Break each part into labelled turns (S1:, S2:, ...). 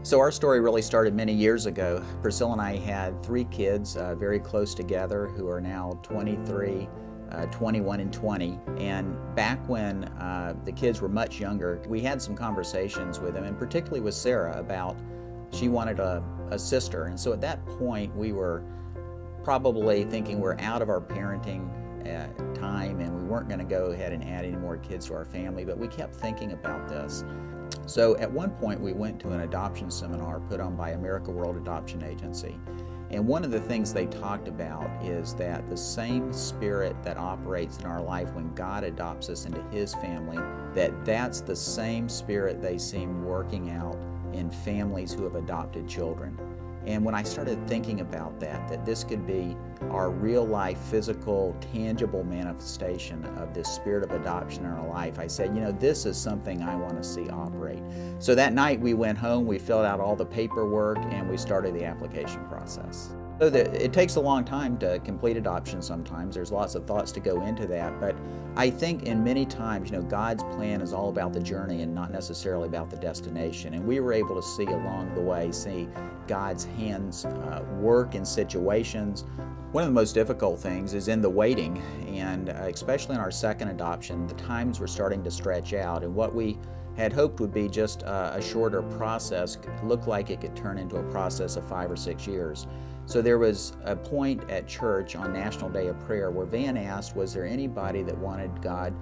S1: So our story really started many years ago. Priscilla and I had three kids very close together who are now 23, 21, and 20. And back when the kids were much younger, we had some conversations with them, and particularly with Sarah, about she wanted a sister. And so at that point, we were probably thinking we're out of our parenting time and we weren't going to go ahead and add any more kids to our family, but we kept thinking about this. So at one point we went to an adoption seminar put on by America World Adoption Agency. And one of the things they talked about is that the same spirit that operates in our life when God adopts us into His family, that's the same spirit they seem working out in families who have adopted children. And when I started thinking about that this could be our real life, physical, tangible manifestation of this spirit of adoption in our life, I said, this is something I want to see operate. So that night we went home, we filled out all the paperwork, and we started the application process. So it takes a long time to complete adoption sometimes. There's lots of thoughts to go into that, but I think in many times, God's plan is all about the journey and not necessarily about the destination. And we were able to see along the way, God's hands work in situations. One of the most difficult things is in the waiting, and especially in our second adoption, the times were starting to stretch out, and what we had hoped would be just a shorter process looked like it could turn into a process of 5 or 6 years. So there was a point at church on National Day of Prayer where Van asked, was there anybody that wanted God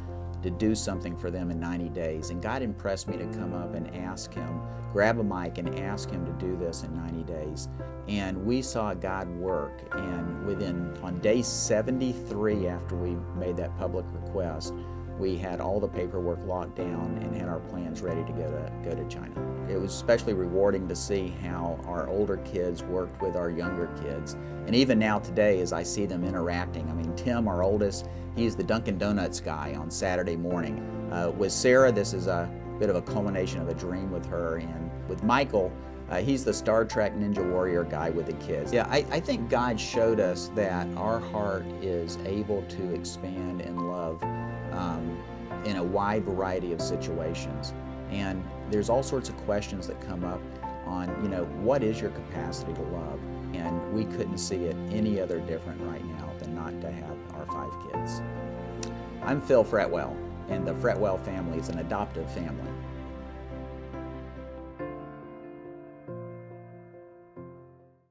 S1: to do something for them in 90 days? And God impressed me to come up and ask him, grab a mic and ask him to do this in 90 days. And we saw God work, and on day 73 after we made that public request, we had all the paperwork locked down and had our plans ready to go to China. It was especially rewarding to see how our older kids worked with our younger kids. And even now today, as I see them interacting, Tim, our oldest, he's the Dunkin' Donuts guy on Saturday morning. With Sarah, this is a bit of a culmination of a dream with her. And with Michael, he's the Star Trek Ninja Warrior guy with the kids. Yeah, I think God showed us that our heart is able to expand and love in a wide variety of situations. And there's all sorts of questions that come up on, what is your capacity to love? And we couldn't see it any other different right now than not to have our 5 kids. I'm Phil Fretwell, and the Fretwell family is an adoptive family.